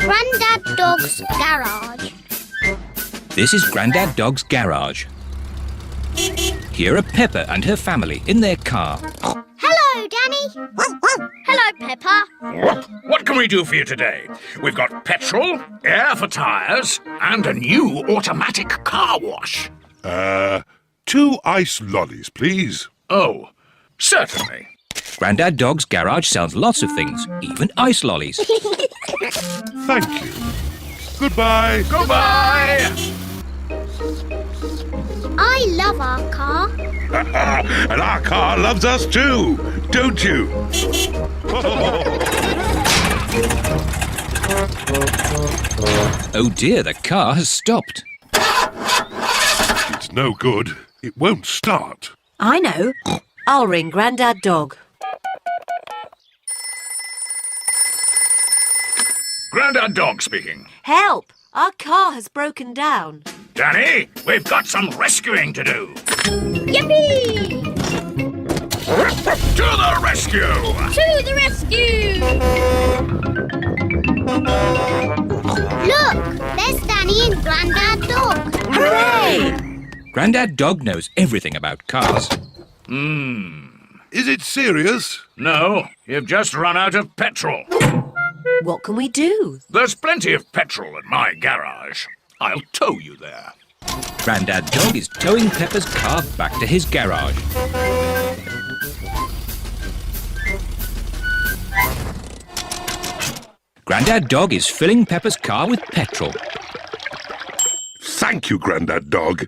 Grandad Dog's garage. This is Grandad Dog's garage. Here are Peppa and her family in their car. Hello, Danny. Hello, Peppa. What can we do for you today? We've got petrol, air for tyres, and a new automatic car wash. 2 ice lollies, please. Oh, certainly. Grandad Dog's garage sells lots of things, even ice lollies. Thank you. Goodbye. Goodbye! I love our car. And our car loves us too, don't you? Oh dear, the car has stopped. It's no good. It won't start. I know. I'll ring Grandad Dog. Grandad Dog speaking. Help! Our car has broken down. Danny, we've got some rescuing to do. Yippee! To the rescue! To the rescue! Look, there's Danny and Grandad Dog. Hooray! Grandad Dog knows everything about cars. Is it serious? No, you've just run out of petrol. What can we do? There's plenty of petrol at my garage. I'll tow you there. Grandad Dog is towing Peppa's car back to his garage. Grandad Dog is filling Peppa's car with petrol. Thank you, Grandad Dog.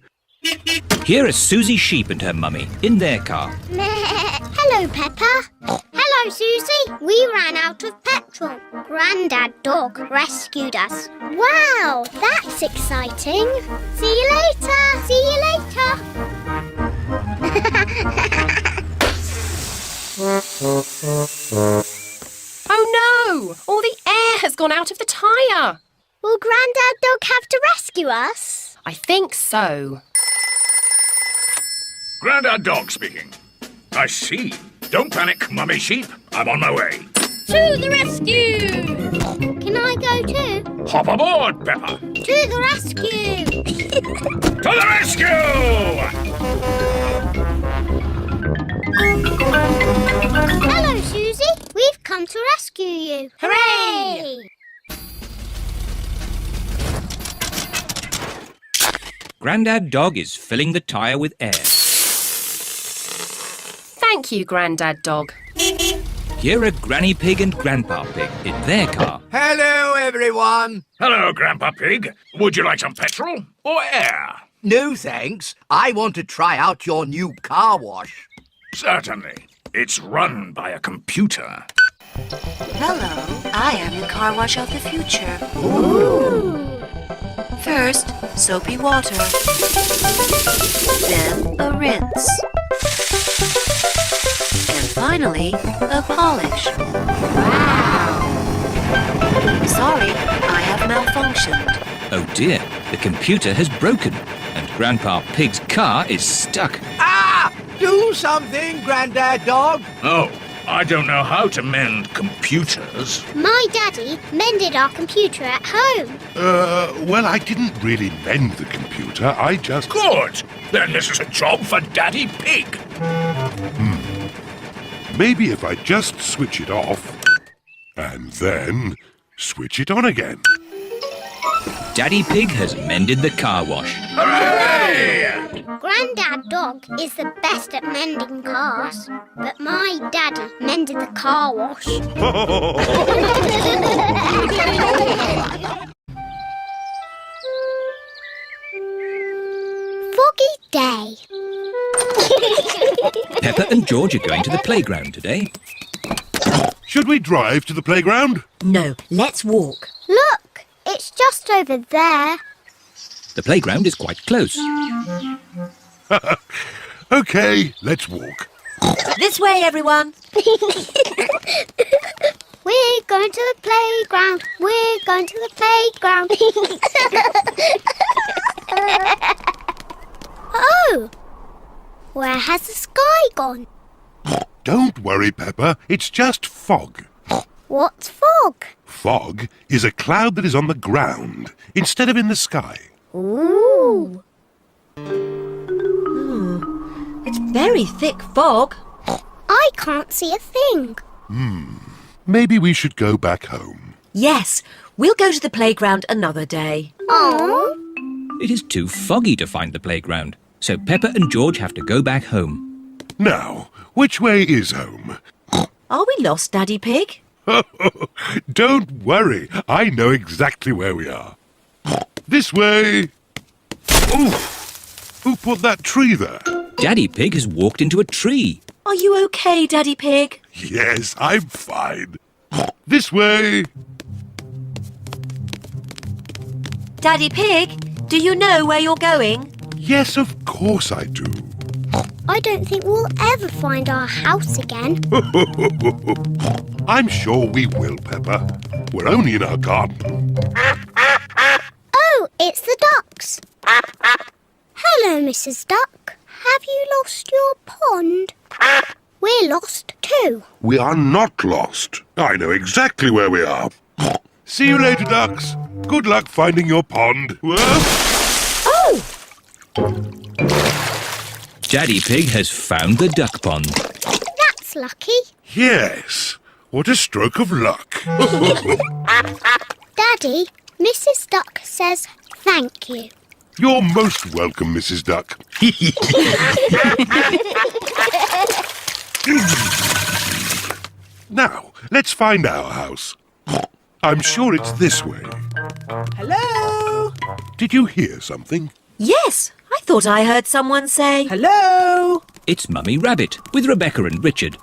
Here are Susie Sheep and her mummy in their car. Hello, Peppa. Hello, Susie. We ran out of petrol. Grandad Dog rescued us. Wow, that's exciting. See you later. See you later. Oh no! All the air has gone out of the tyre. Will Grandad Dog have to rescue us? I think so. Grandad Dog speaking. I see. Don't panic, Mummy Sheep. I'm on my way. To the rescue! Can I go too? Hop aboard, Peppa. To the rescue! To the rescue! Hello, Susie. We've come to rescue you. Hooray! Grandad Dog is filling the tyre with air. Thank you, Grandad Dog. Here are Granny Pig and Grandpa Pig in their car. Hello, everyone. Hello, Grandpa Pig. Would you like some petrol or air? No, thanks. I want to try out your new car wash. Certainly. It's run by a computer. Hello, I am the car wash of the future. Ooh. First, soapy water. Then a rinse. And finally, a polish. Wow! Sorry, I have malfunctioned. Oh dear, the computer has broken and Grandpa Pig's car is stuck. Ah! Do something, Grandad Dog. Oh, I don't know how to mend computers. My daddy mended our computer at home. Well, I didn't really mend the computer. I just... Good. Then this is a job for Daddy Pig. Maybe if I just switch it off and then switch it on again. Daddy Pig has mended the car wash. Hooray! Grandad Dog is the best at mending cars, but my daddy mended the car wash. Foggy day. Peppa and George are going to the playground today. Should we drive to the playground? No, let's walk. Look, it's just over there. The playground is quite close. OK, let's walk. This way, everyone. We're going to the playground. We're going to the playground. Oh, where has the sky gone? Don't worry, Peppa. It's just fog. What's fog? fog is a cloud that is on the ground instead of in the sky. Ooh. It's very thick fog. I can't see a thing. Maybe we should go back home. Yes, we'll go to the playground another day. Oh. It is too foggy to find the playground, so Peppa and George have to go back home. Now, which way is home? Are we lost, Daddy Pig? Don't worry, I know exactly where we are. This way. Oof! Who put that tree there? Daddy Pig has walked into a tree. Are you okay, Daddy Pig? Yes, I'm fine. This way. Daddy Pig, do you know where you're going? Yes, of course I do. I don't think we'll ever find our house again. I'm sure we will, Peppa. We're only in our garden. Oh, it's the ducks. Hello, Mrs. Duck. Have you lost your pond? We're lost too. We are not lost. I know exactly where we are. See you later, ducks. Good luck finding your pond. Oh! Daddy Pig has found the duck pond. That's lucky. Yes. What a stroke of luck. Daddy, Mrs. Duck says thank you. You're most welcome, Mrs. Duck. Now, let's find our house. I'm sure it's this way. Hello? Did you hear something? Yes, I thought I heard someone say... Hello? It's Mummy Rabbit with Rebecca and Richard.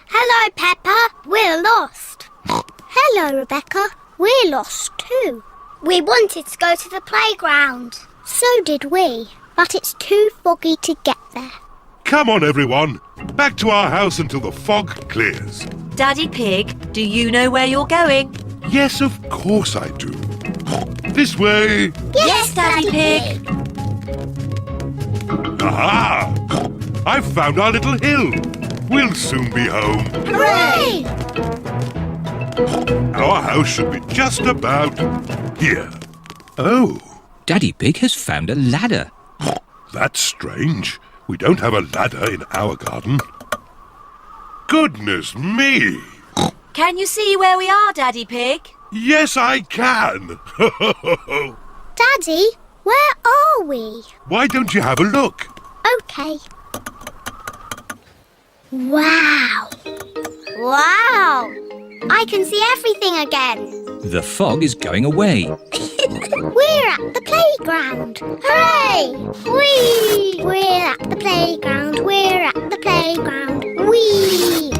Hello, Peppa. We're lost. Hello, Rebecca. We're lost too. We wanted to go to the playground. So did we, but it's too foggy to get there. Come on, everyone. Back to our house until the fog clears. Daddy Pig, do you know where you're going? Yes, of course I do. This way. Yes, Daddy Pig. Aha! I've found our little hill. We'll soon be home. Hooray! Our house should be just about here. Oh, Daddy Pig has found a ladder. that's strange. We don't have a ladder in our garden. Goodness me! Can you see where we are, Daddy Pig? Yes, I can. Daddy, where are we? Why don't you have a look? Okay. Wow! Wow! I can see everything again. The fog is going away. We're at the playground. Hooray! Whee! We're at the playground. We're at the playground. Whee!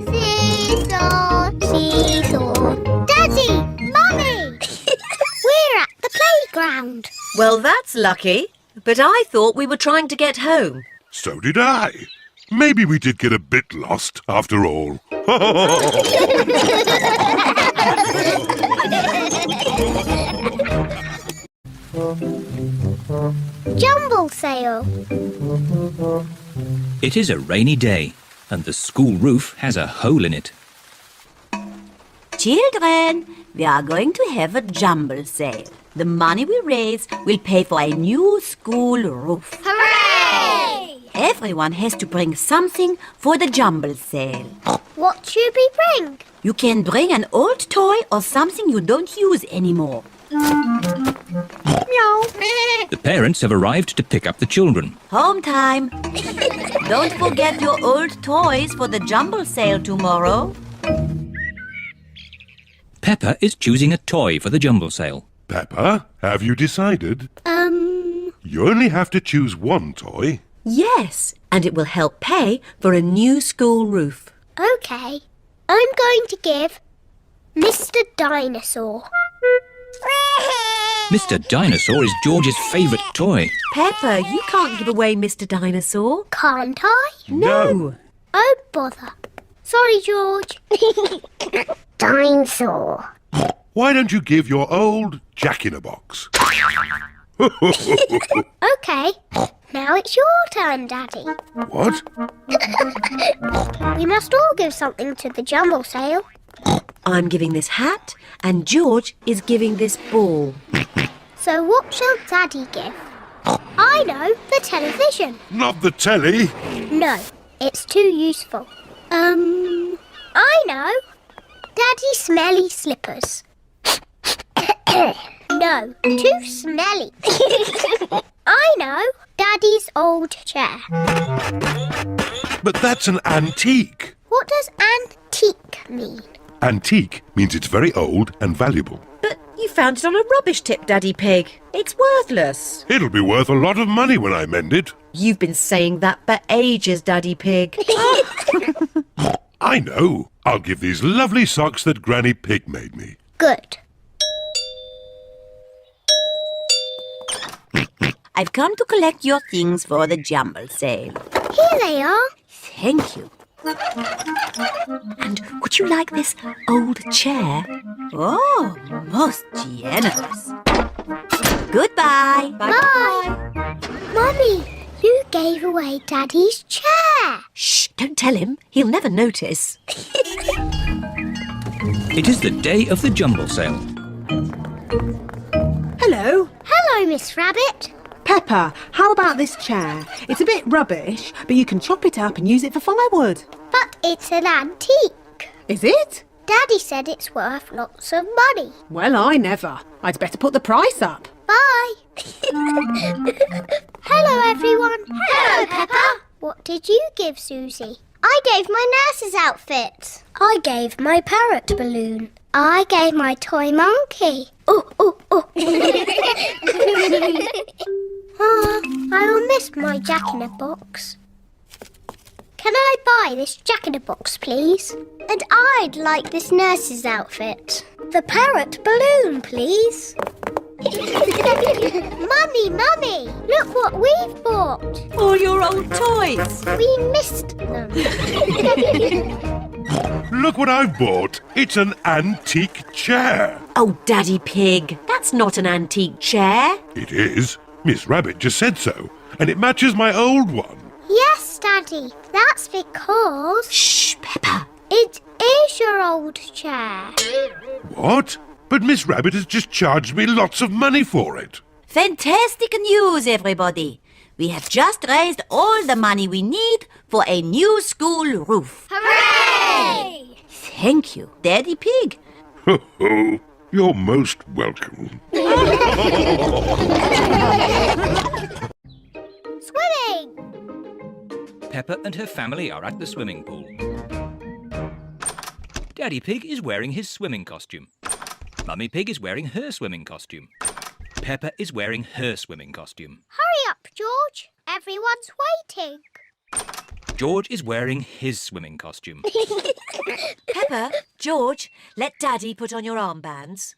Seesaw, seesaw. Daddy! Mummy! We're at the playground. Well, that's lucky. But I thought we were trying to get home. So did I. Maybe we did get a bit lost after all. Jumble Sale. It is a rainy day, and the school roof has a hole in it. Children, we are going to have a jumble sale. The money we raise will pay for a new school roof. Hooray! Everyone has to bring something for the jumble sale. What should we bring? You can bring an old toy or something you don't use anymore. Meow. The parents have arrived to pick up the children. Home time. Don't forget your old toys for the jumble sale tomorrow. Peppa is choosing a toy for the jumble sale. Peppa, have you decided? You only have to choose one toy. Yes, and it will help pay for a new school roof. Okay. I'm going to give Mr. Dinosaur. Mr. Dinosaur is George's favourite toy. Peppa, you can't give away Mr. Dinosaur. Can't I? No. Oh, bother. Sorry, George. Dinosaur. Why don't you give your old Jack-in-a-Box? Okay. Now it's your turn, Daddy. What? We must all give something to the jumble sale. I'm giving this hat, and George is giving this ball. So what shall Daddy give? I know, the television. Not the telly. No, it's too useful. I know. Daddy smelly slippers. No, too smelly. I know. Daddy's old chair. But that's an antique. What does antique mean? Antique means it's very old and valuable. But you found it on a rubbish tip, Daddy Pig. It's worthless. It'll be worth a lot of money when I mend it. You've been saying that for ages, Daddy Pig. I know. I'll give these lovely socks that Granny Pig made me. Good. I've come to collect your things for the Jumble Sale. Here they are. Thank you. And would you like this old chair? Oh, most generous. Goodbye. Bye. Mummy, you gave away Daddy's chair. Shh, don't tell him. He'll never notice. It is the day of the Jumble Sale. Hello. Hello, Miss Rabbit. Peppa, how about this chair? It's a bit rubbish, but you can chop it up and use it for firewood. But it's an antique. Is it? Daddy said it's worth lots of money. Well, I never. I'd better put the price up. Bye. Hello, everyone. Hello, Peppa. What did you give Susie? I gave my nurse's outfit. I gave my parrot balloon. I gave my toy monkey. Oh, oh, oh. I will miss my Jack-in-a-Box. Can I buy this Jack-in-a-Box, please? And I'd like this nurse's outfit. The parrot balloon, please. Mummy, look what we've bought. All your old toys. We missed them. Look what I've bought. It's an antique chair. Oh, Daddy Pig, that's not an antique chair. It is. Miss Rabbit just said so. And it matches my old one. Yes, Daddy. That's because Shh, Peppa. it is your old chair. What? But Miss Rabbit has just charged me lots of money for it. Fantastic news, everybody. We have just raised all the money we need for a new school roof. Hooray! Thank you, Daddy Pig. Ho ho. You're most welcome. Swimming! Peppa and her family are at the swimming pool. Daddy Pig is wearing his swimming costume. Mummy Pig is wearing her swimming costume. Peppa is wearing her swimming costume. Hurry up, George. Everyone's waiting. George is wearing his swimming costume. Peppa, George, let Daddy put on your armbands.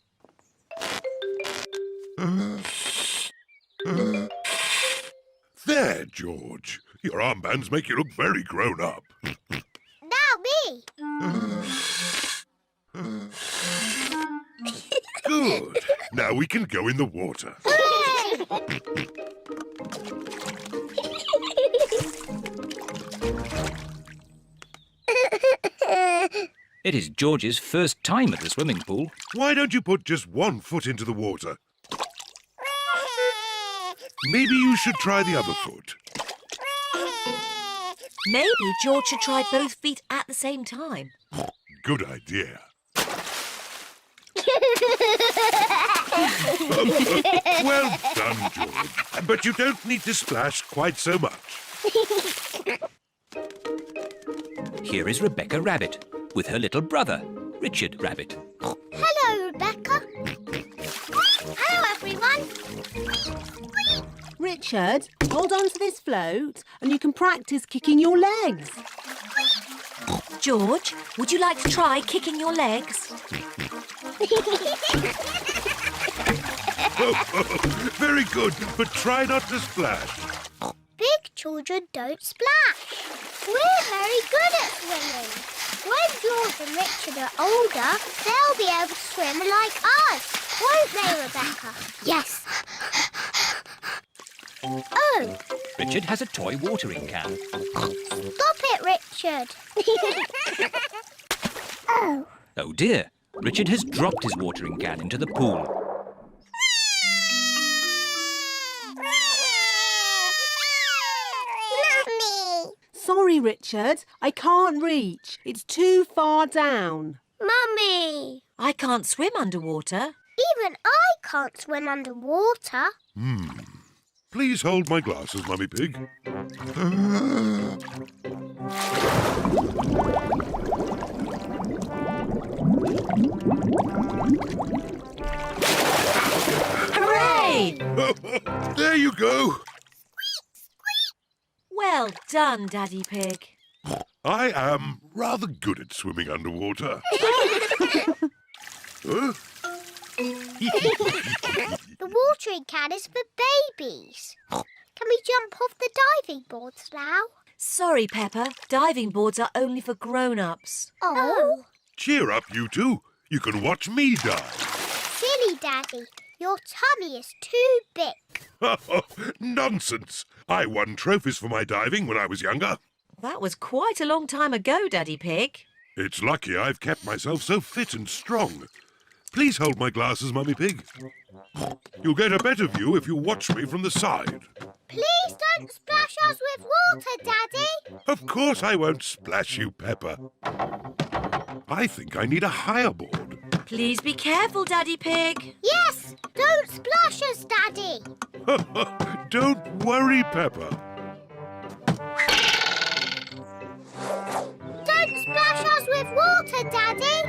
There, George. Your armbands make you look very grown up. Now me. Good. Now we can go in the water. Hooray! It is George's first time at the swimming pool. Why don't you put just one foot into the water? Maybe you should try the other foot. Maybe George should try both feet at the same time. Good idea. Well done, George. But you don't need to splash quite so much. Here is Rebecca Rabbit with her little brother, Richard Rabbit. Hello, Rebecca. Hello, everyone. Richard, hold on to this float and you can practice kicking your legs. George, would you like to try kicking your legs? Very good, but try not to splash. Big children don't splash. We're very good at swimming. When George and Richard are older, they'll be able to swim like us. Won't they, Rebecca? Yes. Oh, Richard has a toy watering can. stop it, Richard. Oh, Oh dear, Richard has dropped his watering can into the pool. Mummy! Sorry, Richard. I can't reach. It's too far down. Mummy! I can't swim underwater. Even I can't swim underwater. Please hold my glasses, Mummy Pig. Hooray! There you go. Well done, Daddy Pig. I am rather good at swimming underwater. Huh? The watering can is for babies. Can we jump off the diving boards now? Sorry, Peppa. Diving boards are only for grown-ups. Oh. Cheer up, you two. You can watch me dive. Silly Daddy, your tummy is too big. Nonsense. I won trophies for my diving when I was younger. That was quite a long time ago, Daddy Pig. It's lucky I've kept myself so fit and strong. Please hold my glasses, Mummy Pig. You'll get a better view if you watch me from the side. Please don't splash us with water, Daddy. Of course I won't splash you, Peppa. I think I need a higher board. Please be careful, Daddy Pig. Yes, don't splash us, Daddy. Don't worry, Peppa. Don't splash us with water, Daddy.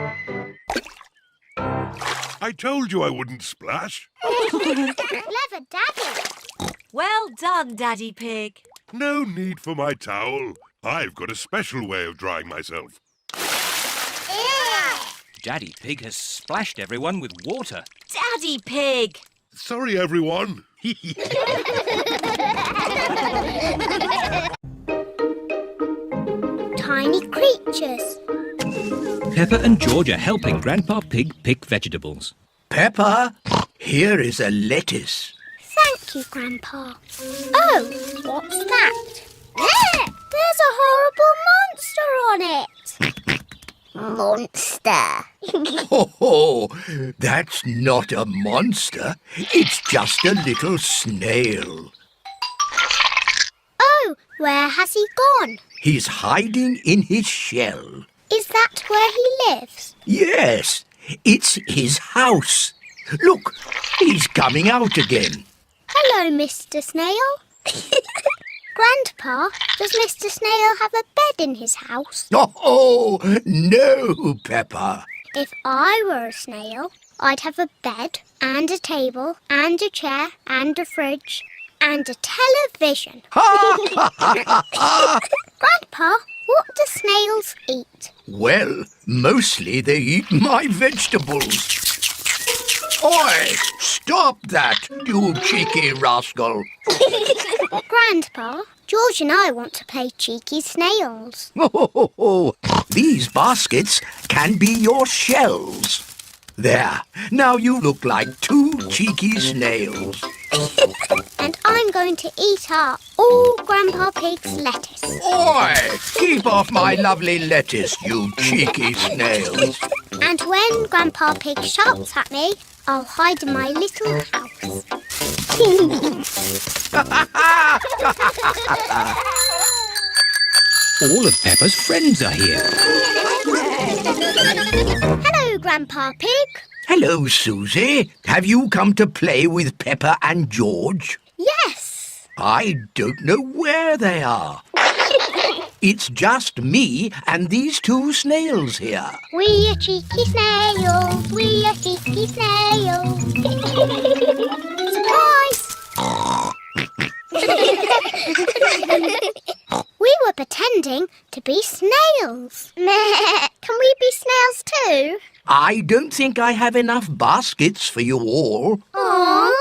I told you I wouldn't splash. Clever Daddy. Well done, Daddy Pig. No need for my towel. I've got a special way of drying myself. Daddy Pig has splashed everyone with water. Daddy Pig! Sorry, everyone. Tiny creatures. Peppa and George are helping Grandpa Pig pick vegetables. Peppa, here is a lettuce. Thank you, Grandpa. Oh, what's that? There! There's a horrible monster on it. Monster. Oh, that's not a monster. It's just a little snail. Oh, where has he gone? He's hiding in his shell. Is that where he lives? Yes, it's his house. Look, he's coming out again. Hello, Mr. Snail. Grandpa, does Mr. Snail have a bed in his house? Oh, no, Peppa. If I were a snail, I'd have a bed and a table and a chair and a fridge and a television. Grandpa, what do snails eat? Well, mostly they eat my vegetables. Oi! Stop that, you cheeky rascal. Grandpa, George and I want to play cheeky snails. Oh, these baskets can be your shells. There, now you look like two cheeky snails. And I'm going to eat up all Grandpa Pig's lettuce. Oi! Keep off my lovely lettuce, you cheeky snails. And when Grandpa Pig shouts at me, I'll hide in my little house. All of Peppa's friends are here. Hello, Grandpa Pig. Hello, Susie. Have you come to play with Peppa and George? Yes. I don't know where they are. It's just me and these two snails here. We are cheeky snails. We are cheeky snails. Surprise! We were pretending to be snails. Can we be snails too? I don't think I have enough baskets for you all. Aww.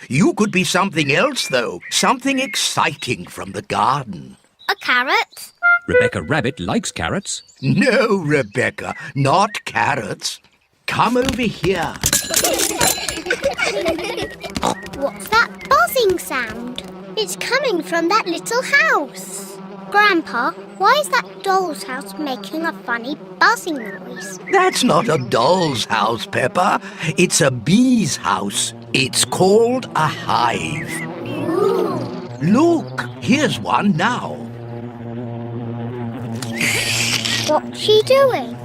You could be something else, though. Something exciting from the garden. A carrot. Rebecca Rabbit likes carrots. No, Rebecca, not carrots. Come over here. What's that buzzing sound? It's coming from that little house. Grandpa, why is that doll's house making a funny buzzing noise? That's not a doll's house, Peppa. It's a bee's house. It's called a hive. Look, here's one now. What's she doing?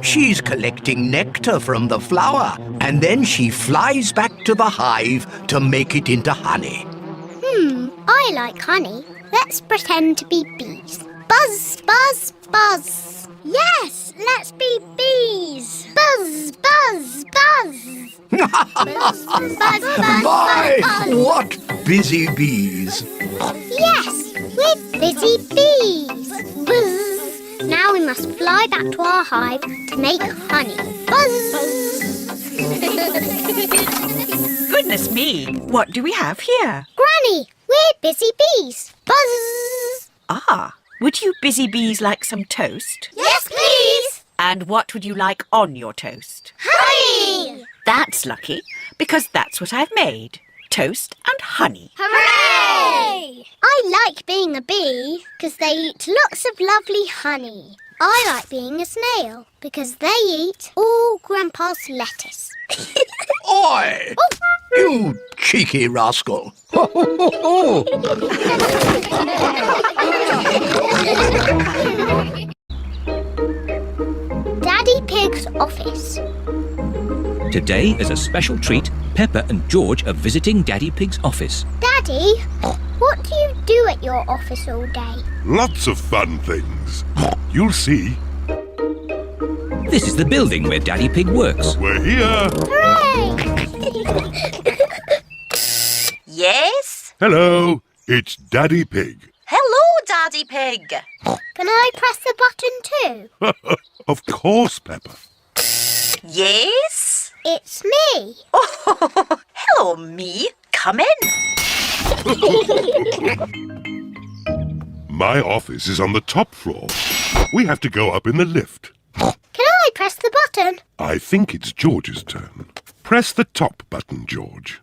She's collecting nectar from the flower, and then she flies back to the hive to make it into honey. I like honey. Let's pretend to be bees. Buzz, buzz, buzz. Yes, let's be bees. Buzz, buzz, buzz. Buzz, buzz, buzz, My, buzz. what busy bees! Yes, we're busy bees. Buzz. Now we must fly back to our hive to make honey. Buzz. Goodness me, what do we have here? Granny, we're busy bees. Buzz. Ah, would you busy bees like some toast? Yes, please. And what would you like on your toast? Honey. That's lucky, because that's what I've made. Toast and honey. Hooray! I like being a bee because they eat lots of lovely honey. I like being a snail because they eat all Grandpa's lettuce. Oi! You cheeky rascal! Daddy Pig's office. Today, as a special treat, Peppa and George are visiting Daddy Pig's office. Daddy, what do you do at your office all day? Lots of fun things. You'll see. This is the building where Daddy Pig works. We're here. Hooray! Yes? Hello, it's Daddy Pig. Hello, Daddy Pig. Can I press the button too? Of course, Peppa. Yes? It's me. Oh, hello, me. Come in. My office is on the top floor. We have to go up in the lift. Can I press the button? I think it's George's turn. Press the top button, George.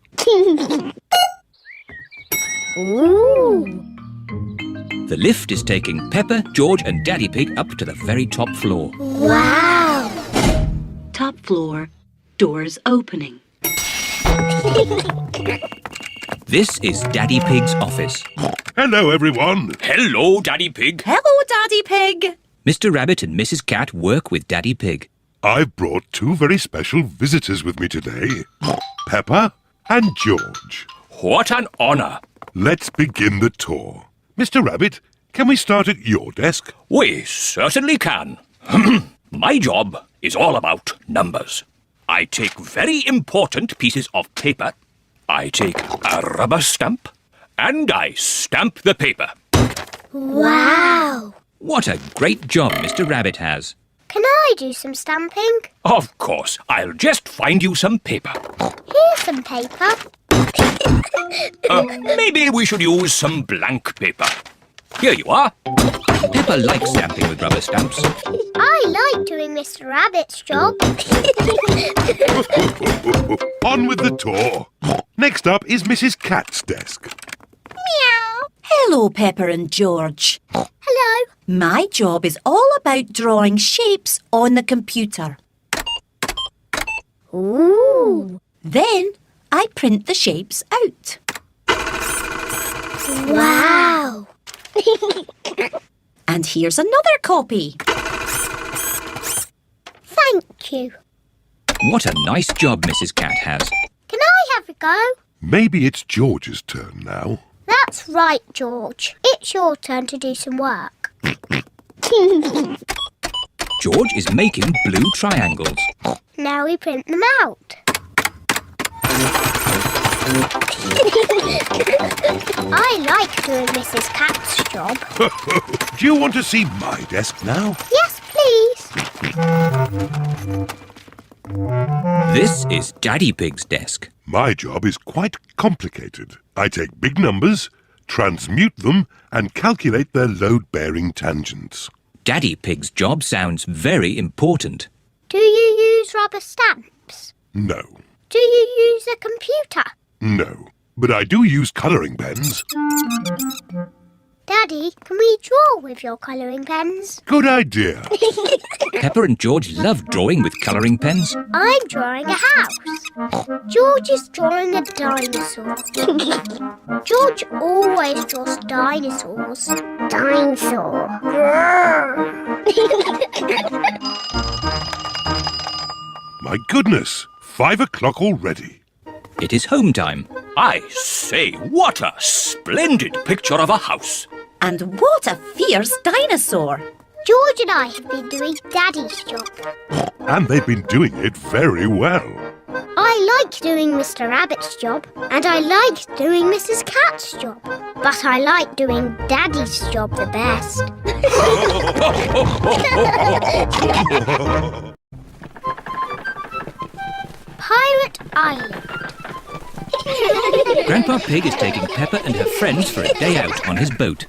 Ooh. The lift is taking Peppa, George and Daddy Pig up to the very top floor. Wow. Top floor, doors opening. This is Daddy Pig's office. Hello, everyone. Hello, Daddy Pig. Hello, Daddy Pig. Mr. Rabbit and Mrs. Cat work with Daddy Pig. I've brought two very special visitors with me today. Peppa and George. What an honour. Let's begin the tour. Mr. Rabbit, can we start at your desk? We certainly can. My job is all about numbers. I take very important pieces of paper. I take a rubber stamp and I stamp the paper. Wow. What a great job Mr. Rabbit has. Can I do some stamping? Of course, I'll just find you some paper. Here's some paper. Maybe we should use some blank paper. Here you are. Peppa likes stamping with rubber stamps. I like doing Mr. Rabbit's job. On with the tour. Next up is Mrs. Cat's desk. Meow. Hello, Peppa and George. Hello. My job is all about drawing shapes on the computer. Ooh. Then I print the shapes out. Wow. And here's another copy. Thank you. What a nice job Mrs. Cat has. Can I have a go? Maybe it's George's turn now. That's right, George. It's your turn to do some work. George is making blue triangles. Now we print them out. I like doing Mrs. Cat's job. Do you want to see my desk now? Yes, please. This is Daddy Pig's desk. My job is quite complicated. I take big numbers, transmute them, and calculate their load-bearing tangents. Daddy Pig's job sounds very important. Do you use rubber stamps? No. Do you use a computer? No. But I do use colouring pens. Daddy, can we draw with your colouring pens? Good idea. Peppa and George love drawing with colouring pens. I'm drawing a house. George is drawing a dinosaur. George always draws dinosaurs. Dinosaur. My goodness, 5 o'clock already. It is home time. I say, what a splendid picture of a house. And what a fierce dinosaur! George and I have been doing Daddy's job. And they've been doing it very well. I like doing Mr. Rabbit's job, and I like doing Mrs. Cat's job. But I like doing Daddy's job the best. Pirate Island. Grandpa Pig is taking Peppa and her friends for a day out on his boat.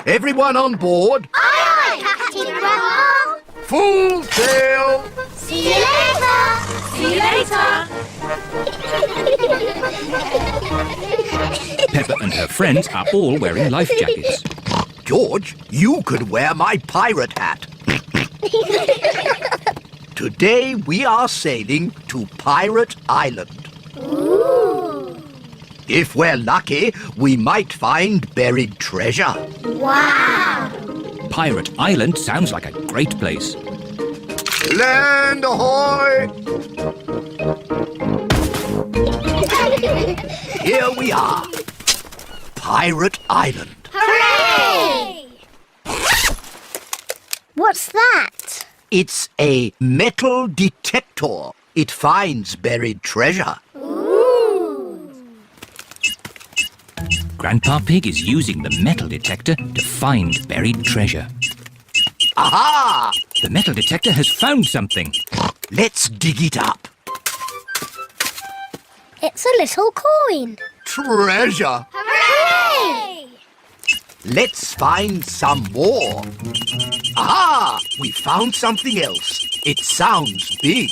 Everyone on board? Aye, Captain Grandpa. Full sail! See you later. See you later. Peppa and her friends are all wearing life jackets. George, you could wear my pirate hat. Today we are sailing to Pirate Island. Ooh. If we're lucky, we might find buried treasure. Wow. Pirate Island sounds like a great place. Land ahoy! Here we are. Pirate Island. Hooray! What's that? It's a metal detector. It finds buried treasure. Ooh. Grandpa Pig is using the metal detector to find buried treasure. Aha! The metal detector has found something. Let's dig it up. It's a little coin. Treasure! Hooray! Let's find some more. Aha! We found something else. It sounds big.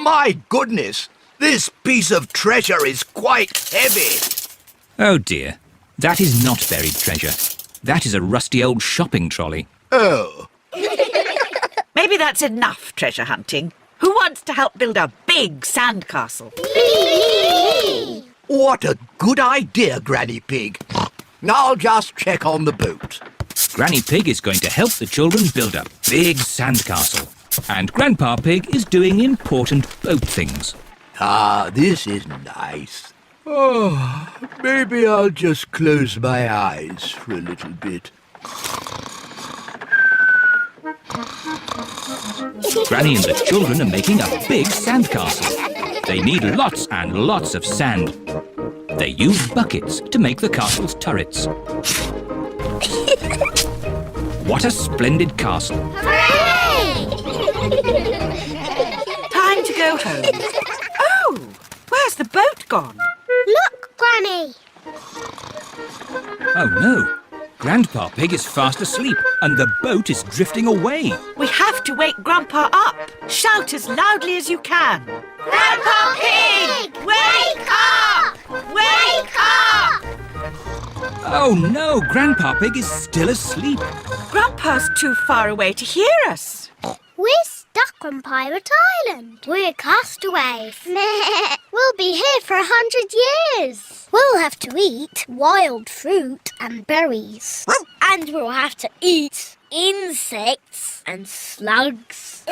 My goodness! This piece of treasure is quite heavy. Oh dear, that is not buried treasure. That is a rusty old shopping trolley. Oh. Maybe that's enough treasure hunting. Who wants to help build a big sandcastle? What a good idea, Granny Pig. I'll just check on the boat. Granny Pig is going to help the children build a big sandcastle. And Grandpa Pig is doing important boat things. Ah, this is nice. Oh, maybe I'll just close my eyes for a little bit. Granny and the children are making a big sandcastle. They need lots and lots of sand. They use buckets to make the castle's turrets. What a splendid castle. Hooray! Time to go home. Oh, where's the boat gone? Look, Granny. Oh no, Grandpa Pig is fast asleep and the boat is drifting away. We have to wake Grandpa up. Shout as loudly as you can. Grandpa Pig! Wake up! Wake up! Oh no, Grandpa Pig is still asleep. Grandpa's too far away to hear us. We're stuck on Pirate Island. We're castaways. We'll be here for 100 years. We'll have to eat wild fruit and berries. And we'll have to eat insects and slugs.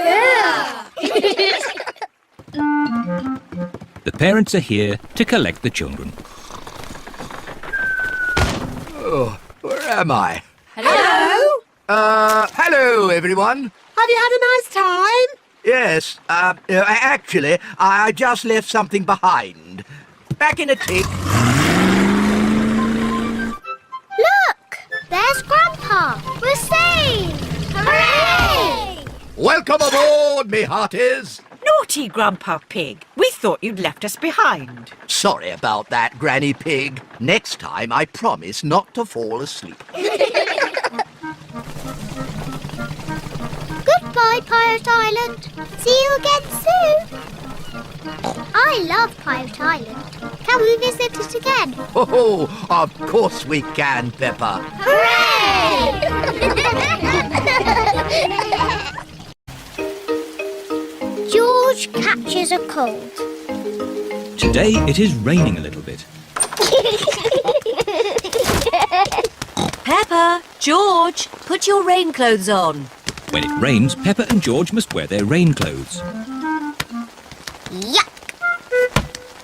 The parents are here to collect the children. Oh, where am I? Hello? Hello, everyone. Have you had a nice time? Yes, actually, I just left something behind. Back in a tick. Look! There's Grandpa. We're saved! Hooray! Welcome aboard, me hearties. Naughty Grandpa Pig. We thought you'd left us behind. Sorry about that, Granny Pig. Next time, I promise not to fall asleep. Goodbye, Pirate Island. See you again soon. I love Pirate Island. Shall we visit it again? Oh, of course we can, Peppa. Hooray! George catches a cold. Today it is raining a little bit. Peppa, George, put your rain clothes on. When it rains, Peppa and George must wear their rain clothes. Yuck!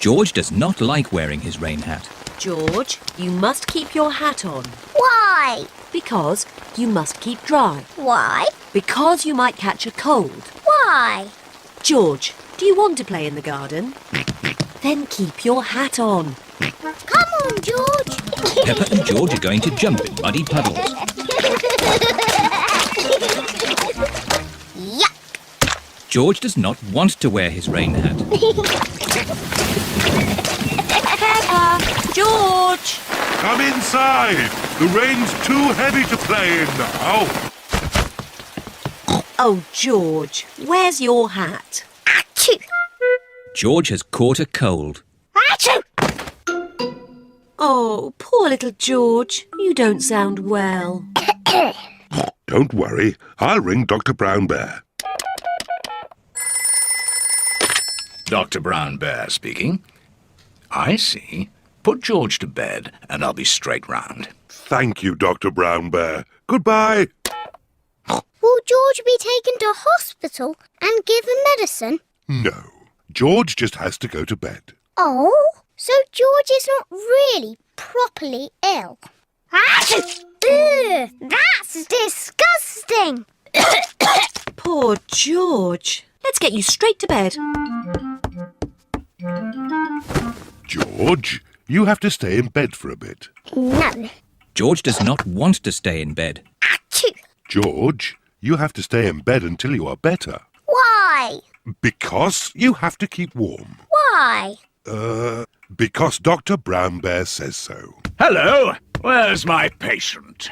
George does not like wearing his rain hat. George, you must keep your hat on. Why? Because you must keep dry. Why? Because you might catch a cold. Why? George, do you want to play in the garden? Then keep your hat on. Come on, George. Peppa and George are going to jump in muddy puddles. Yuck! George does not want to wear his rain hat. Peppa, George! Come inside. The rain's too heavy to play in now. Oh, George, where's your hat? Achoo! George has caught a cold. Achoo! Oh, poor little George. You don't sound well. Don't worry. I'll ring Dr. Brown Bear. Dr. Brown Bear speaking. I see. Put George to bed and I'll be straight round. Thank you, Dr. Brown Bear. Goodbye. Will George be taken to hospital and given medicine? No. George just has to go to bed. Oh, so George is not really properly ill. Achoo! Ugh, that's disgusting! Poor George. Let's get you straight to bed. George, you have to stay in bed for a bit. No. George does not want to stay in bed. Achoo! George, you have to stay in bed until you are better. Why? Because you have to keep warm. Why? Because Dr. Brown Bear says so. Hello, where's my patient?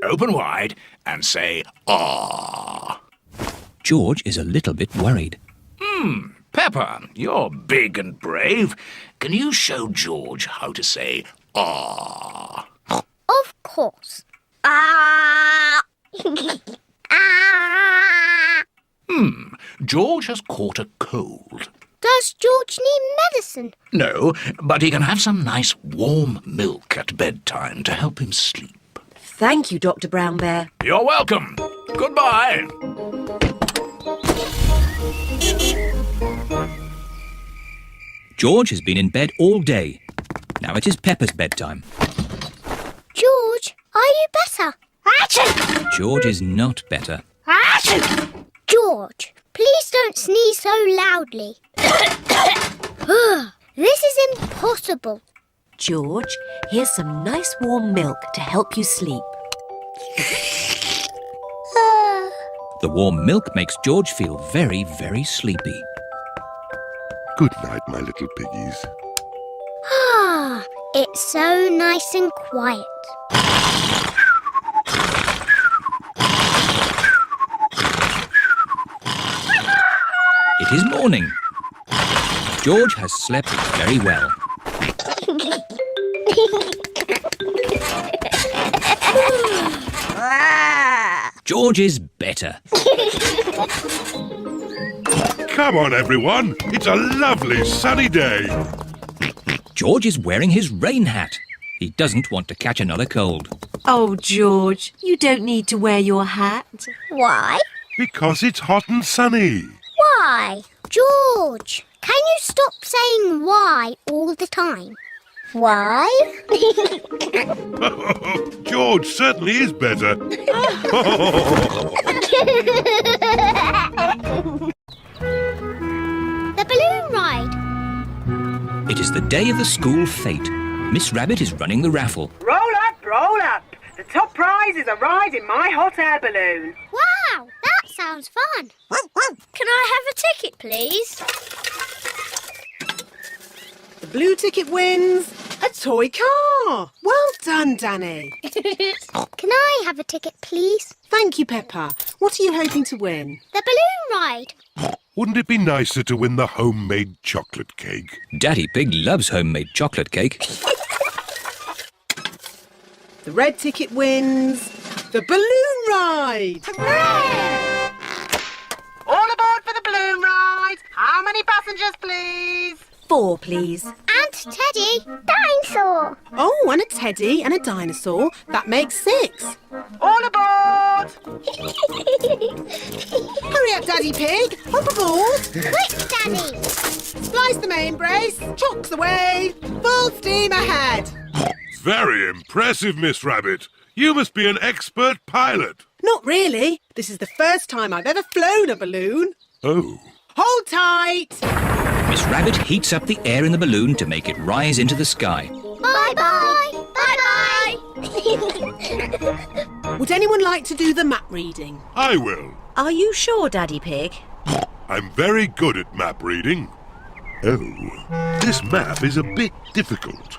Open wide and say, "Ah." George is a little bit worried. Peppa, you're big and brave. Can you show George how to say, "Ah"? Of course. Ah! Ah! George has caught a cold. Does George need medicine? No, but he can have some nice warm milk at bedtime to help him sleep. Thank you, Dr. Brown Bear. You're welcome. Goodbye. George has been in bed all day. Now it is Peppa's bedtime. George, are you better? Achoo! George is not better. Achoo! George, please don't sneeze so loudly. This is impossible. George, here's some nice warm milk to help you sleep. The warm milk makes George feel very, very sleepy. Good night, my little piggies. Ah, it's so nice and quiet. It is morning. George has slept very well. George is better. Come on, everyone. It's a lovely sunny day. George is wearing his rain hat. He doesn't want to catch another cold. Oh, George, you don't need to wear your hat. Why? Because it's hot and sunny. Why? George, can you stop saying why all the time? Why? George certainly is better. The balloon ride. It is the day of the school fete. Miss Rabbit is running the raffle. Roll up, roll up. The top prize is a ride in my hot air balloon. Wow, that sounds fun. Can I have a ticket, please? The blue ticket wins a toy car. Well done, Danny. Can I have a ticket, please? Thank you, Peppa. What are you hoping to win? The balloon ride. Wouldn't it be nicer to win the homemade chocolate cake? Daddy Pig loves homemade chocolate cake. The red ticket wins the balloon ride. Hooray! All aboard for the balloon ride. How many passengers, please? 4, please. And Teddy. Dinosaur. Oh, and a teddy and a dinosaur. That makes 6. All aboard. Hurry up, Daddy Pig. Hop aboard. Quick, Daddy. Splice the main brace. Chocks away. Full steam ahead. Very impressive, Miss Rabbit. You must be an expert pilot. Not really. This is the first time I've ever flown a balloon. Oh. Hold tight. Miss Rabbit heats up the air in the balloon to make it rise into the sky. Bye-bye. Bye-bye. Would anyone like to do the map reading? I will. Are you sure, Daddy Pig? I'm very good at map reading. Oh, this map is a bit difficult.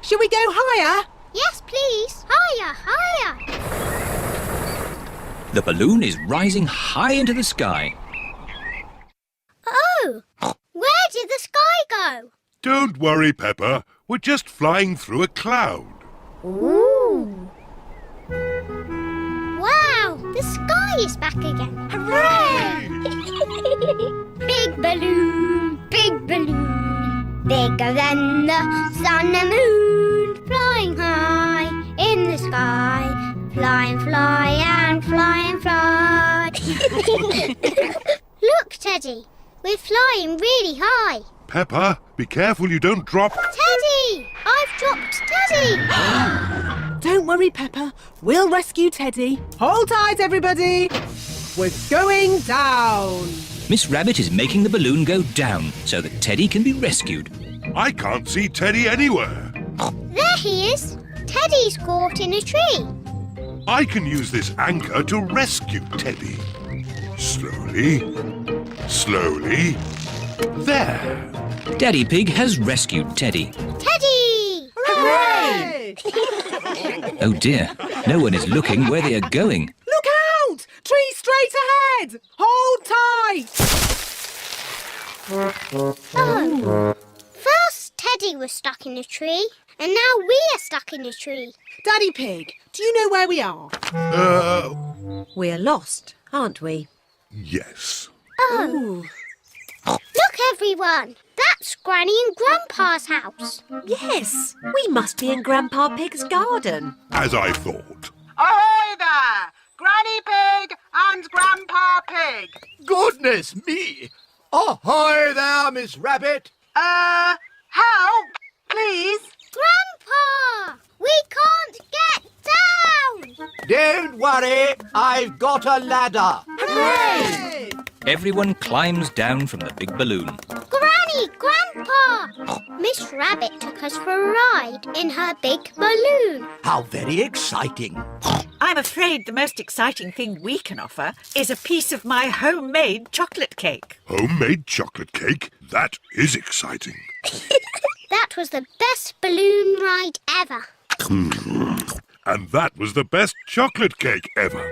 Shall we go higher? Yes, please. Higher, higher. The balloon is rising high into the sky. Oh, where did the sky go? Don't worry, Peppa. We're just flying through a cloud. Ooh. Wow, the sky is back again. Hooray! Big balloon, bigger than the sun and moon. Flying high in the sky. Fly and fly and fly and fly. Look, Teddy, we're flying really high. Peppa, be careful you don't drop... Teddy! I've dropped Teddy! Don't worry, Peppa. We'll rescue Teddy. Hold tight, everybody. We're going down. Miss Rabbit is making the balloon go down so that Teddy can be rescued. I can't see Teddy anywhere. There he is. Teddy's caught in a tree. I can use this anchor to rescue Teddy. Slowly. Slowly. There. Daddy Pig has rescued Teddy. Teddy! Hooray! Oh dear, no one is looking where they are going. Look out! Tree straight ahead! Hold tight! Oh. First, Teddy was stuck in a tree, and now we are stuck in a tree. Daddy Pig, do you know where we are? We're lost, aren't we? Yes. Oh. Look, everyone. That's Granny and Grandpa's house. Yes, we must be in Grandpa Pig's garden. As I thought. Ahoy there! Granny Pig and Grandpa Pig. Goodness me! Ahoy there, Miss Rabbit! Help, please. Grandpa! We can't get down! Don't worry, I've got a ladder. Hooray! Everyone climbs down from the big balloon. Granny! Grandpa! Miss Rabbit took us for a ride in her big balloon. How very exciting. I'm afraid the most exciting thing we can offer is a piece of my homemade chocolate cake. Homemade chocolate cake? That is exciting. That was the best balloon ride ever. And that was the best chocolate cake ever.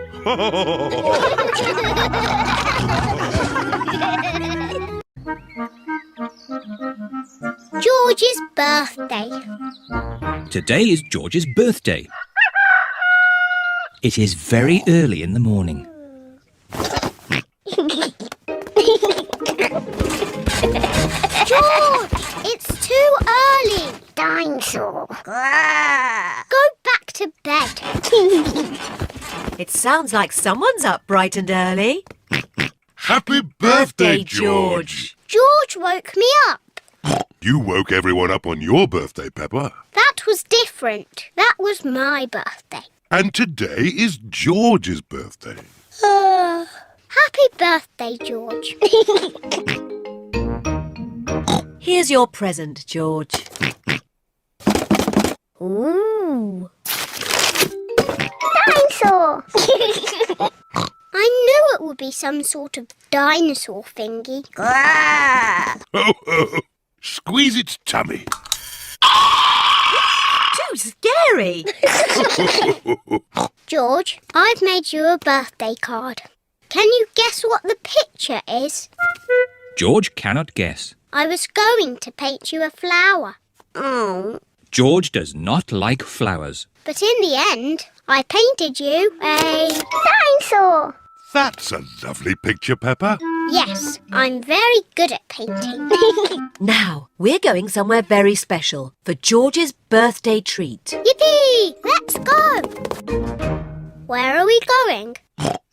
George's birthday. Today is George's birthday. It is very early in the morning. George, it's too early. Dinosaur. Go back to bed. It sounds like someone's up bright and early. Happy birthday, George. George woke me up. You woke everyone up on your birthday, Peppa. That was different. That was my birthday. And today is George's birthday. Happy birthday, George. Here's your present, George. Ooh. Dinosaur! I knew it would be some sort of dinosaur thingy. Ho, ho. Squeeze its tummy. Too scary. George, I've made you a birthday card. Can you guess what the picture is? George cannot guess. I was going to paint you a flower. Oh. George does not like flowers. But in the end, I painted you a dinosaur. That's a lovely picture, Peppa. Yes, I'm very good at painting. Now, we're going somewhere very special for George's birthday treat. Yippee! Let's go! Where are we going?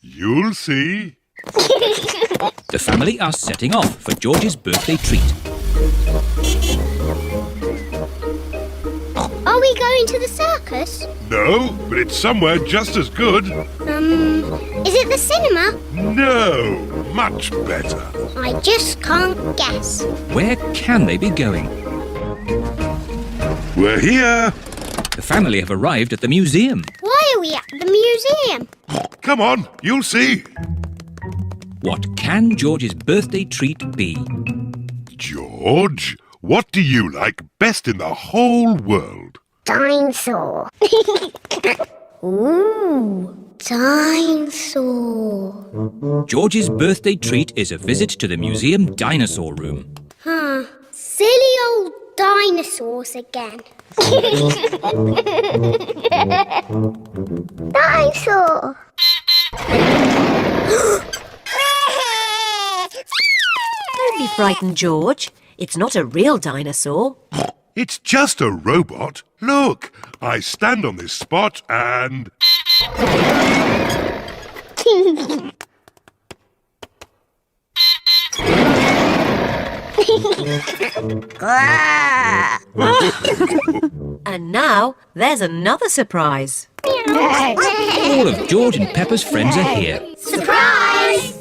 You'll see. The family are setting off for George's birthday treat. Are we going to the circus? No, but it's somewhere just as good. Is it the cinema? No, much better. I just can't guess. Where can they be going? We're here. The family have arrived at the museum. Why are we at the museum? Come on, you'll see. What can George's birthday treat be? George, what do you like best in the whole world? Dinosaur. Ooh, dinosaur. George's birthday treat is a visit to the museum dinosaur room. Silly old dinosaurs again. Dinosaur. Don't be frightened, George. It's not a real dinosaur. It's just a robot. Look, I stand on this spot and... And now, there's another surprise. All of George and Peppa's friends are here. Surprise!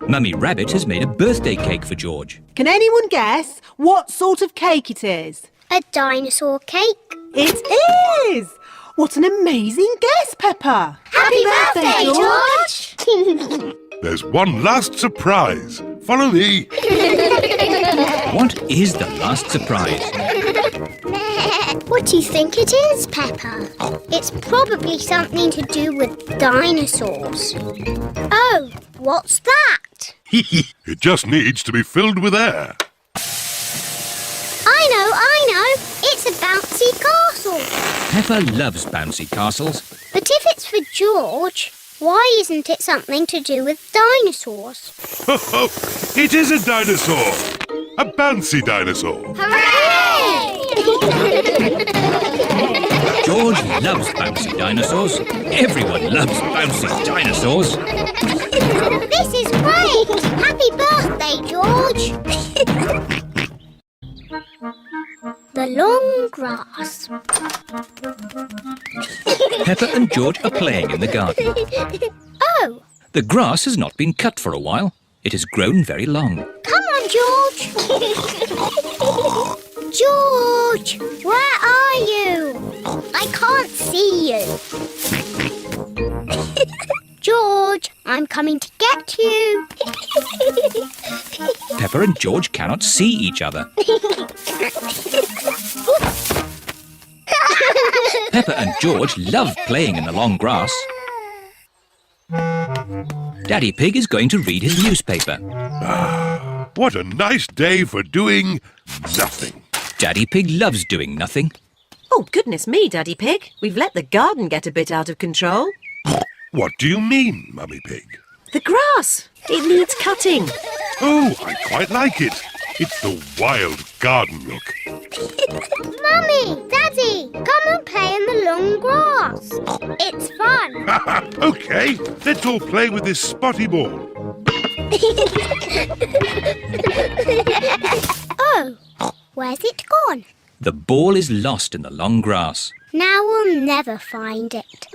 Mummy Rabbit has made a birthday cake for George. Can anyone guess what sort of cake it is? A dinosaur cake. It is! What an amazing guess, Peppa! Happy birthday, George! There's one last surprise. Follow me. What is the last surprise? What do you think it is, Peppa? It's probably something to do with dinosaurs. Oh, what's that? It just needs to be filled with air. I know! It's a bouncy castle. Peppa loves bouncy castles. But if it's for George, why isn't it something to do with dinosaurs? It is a dinosaur. A bouncy dinosaur. Hooray! George loves bouncy dinosaurs. Everyone loves bouncy dinosaurs. This is great! Happy birthday, George! The long grass. Peppa and George are playing in the garden. Oh, The grass has not been cut for a while. It has grown very long. come on, George! George, where are you? I can't see you. George, I'm coming to get you. Peppa and George cannot see each other. Peppa and George love playing in the long grass. Daddy Pig is going to read his newspaper. What a nice day for doing nothing. Daddy Pig loves doing nothing. Oh, goodness me, Daddy Pig. We've let the garden get a bit out of control. What do you mean, Mummy Pig? The grass. It needs cutting. Oh, I quite like it. It's the wild garden look. Mummy, Daddy, come and play in the long grass. It's fun. OK, let's all play with this spotty ball. Oh, where's it gone? The ball is lost in the long grass. Now we'll never find it.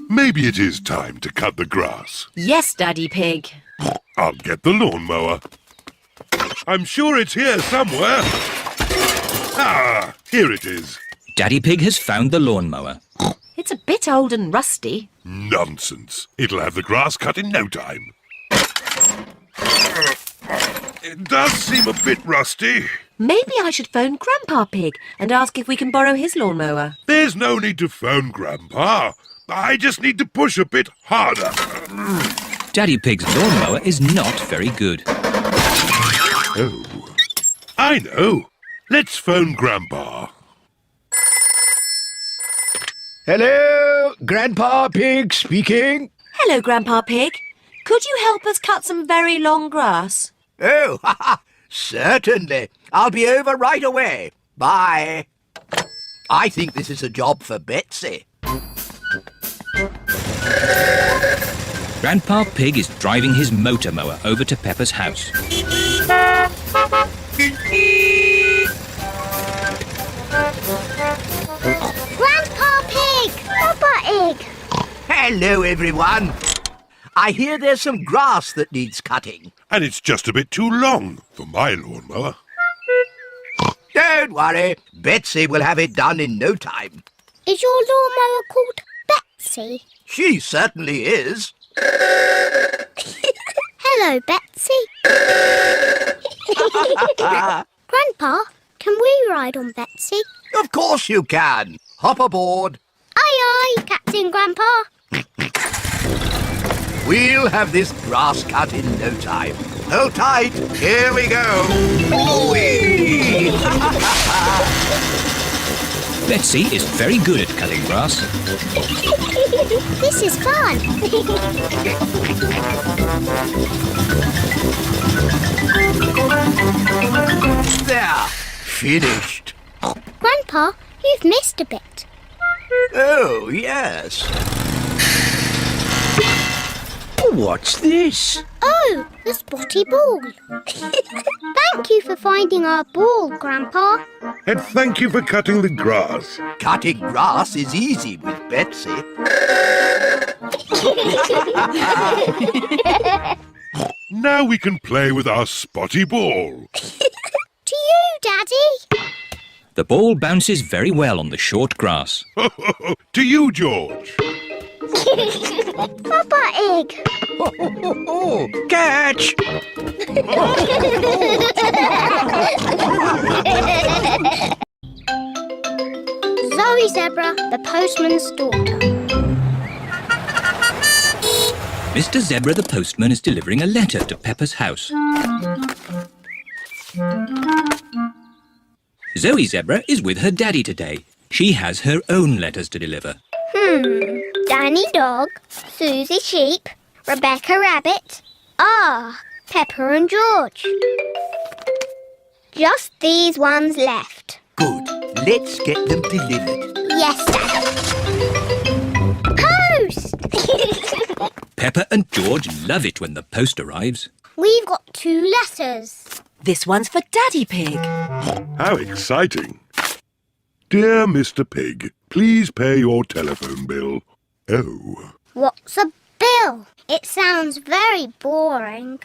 Maybe it is time to cut the grass. Yes, Daddy Pig. I'll get the lawnmower. I'm sure it's here somewhere. Ah, here it is. Daddy Pig has found the lawnmower. It's a bit old and rusty. Nonsense. It'll have the grass cut in no time. It does seem a bit rusty. Maybe I should phone Grandpa Pig and ask if we can borrow his lawnmower. There's no need to phone Grandpa. I just need to push a bit harder. Daddy Pig's lawnmower is not very good. Oh, I know. Let's phone Grandpa. Hello, Grandpa Pig speaking. Hello, Grandpa Pig. Could you help us cut some very long grass? Oh, certainly. I'll be over right away. Bye. I think this is a job for Betsy. Grandpa Pig is driving his motor mower over to Peppa's house. Grandpa Pig! Peppa Egg! Hello, everyone. I hear there's some grass that needs cutting. And it's just a bit too long for my lawnmower. Don't worry. Betsy will have it done in no time. Is your lawnmower called Betsy? She certainly is. Hello, Betsy. Grandpa, can we ride on Betsy? Of course you can. Hop aboard. Aye, aye, Captain Grandpa. We'll have this grass cut in no time. Hold tight. Here we go. Whee! Betsy is very good at cutting grass. This is fun. There. Finished. Grandpa, you've missed a bit. Oh, yes. What's this? Oh, the spotty ball. Thank you for finding our ball, Grandpa. And thank you for cutting the grass. Cutting grass is easy with Betsy. Now we can play with our spotty ball. To you, Daddy. The ball bounces very well on the short grass. To you, George. Peppa Egg. Catch! Zoe Zebra, the postman's daughter. Mr. Zebra the postman is delivering a letter to Peppa's house. Zoe Zebra is with her daddy today. She has her own letters to deliver. Danny Dog, Susie Sheep, Rebecca Rabbit. Peppa and George. Just these ones left. Good. Let's get them delivered. Yes, Daddy. Post! Peppa and George love it when the post arrives. We've got 2 letters. This one's for Daddy Pig. How exciting. Dear Mr. Pig, please pay your telephone bill. Oh. What's a bill? It sounds very boring.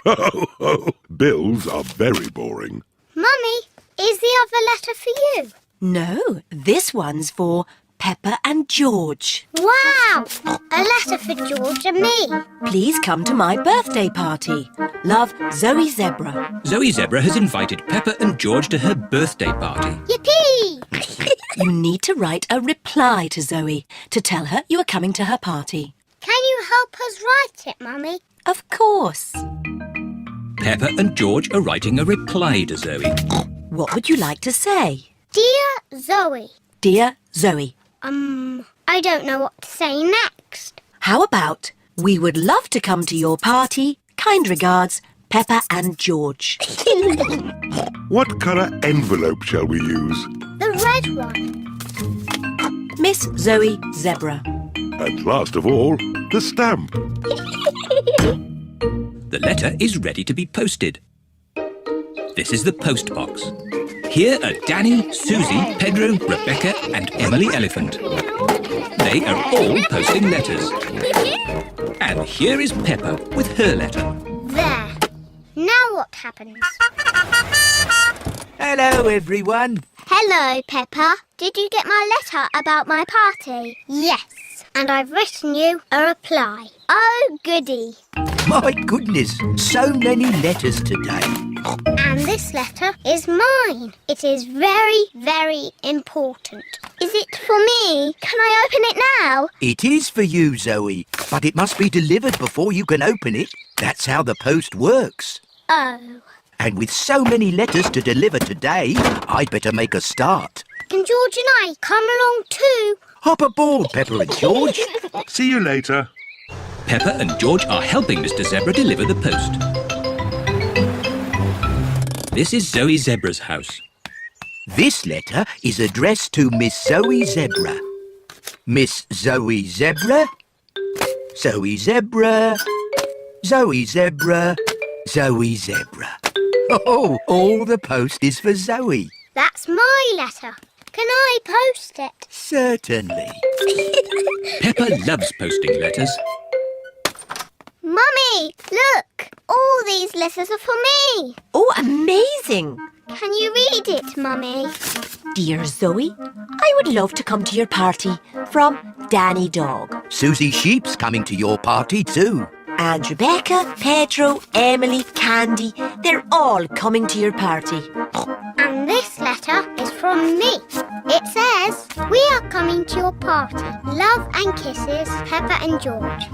Bills are very boring. Mummy, is the other letter for you? No, this one's for Peppa and George. Wow! A letter for George and me. Please come to my birthday party. Love, Zoe Zebra. Zoe Zebra has invited Peppa and George to her birthday party. Yippee! You need to write a reply to Zoe to tell her you are coming to her party. Can you help us write it, Mummy? Of course. Peppa and George are writing a reply to Zoe. What would you like to say? Dear Zoe. Dear Zoe. I don't know what to say next. How about, we would love to come to your party. Kind regards, Peppa and George. What colour envelope shall we use? The red one. Miss Zoe Zebra. And last of all, the stamp. The letter is ready to be posted. This is the post box. Here are Danny, Susie, Pedro, Rebecca and Emily Elephant. They are all posting letters. And here is Peppa with her letter. There. Now what happens? Hello, everyone. Hello, Peppa. Did you get my letter about my party? Yes. And I've written you a reply. Oh, goody. My goodness, so many letters today. And this letter is mine. It is very, very important. Is it for me? Can I open it now? It is for you, Zoe, but it must be delivered before you can open it. That's how the post works. Oh. And with so many letters to deliver today, I'd better make a start. Can George and I come along too? Hop aboard, Peppa and George. See you later. Peppa and George are helping Mr. Zebra deliver the post. This is Zoe Zebra's house. This letter is addressed to Miss Zoe Zebra. Miss Zoe Zebra, Zoe Zebra, Zoe Zebra, Zoe Zebra. Oh, all the post is for Zoe. That's my letter. Can I post it? Certainly. Peppa loves posting letters. Mummy, look! All these letters are for me. Oh, amazing! Can you read it, Mummy? Dear Zoe, I would love to come to your party. From Danny Dog. Susie Sheep's coming to your party too. And Rebecca, Pedro, Emily, Candy, they're all coming to your party. And this letter is from me. It says, we are coming to your party. Love and kisses, Peppa and George.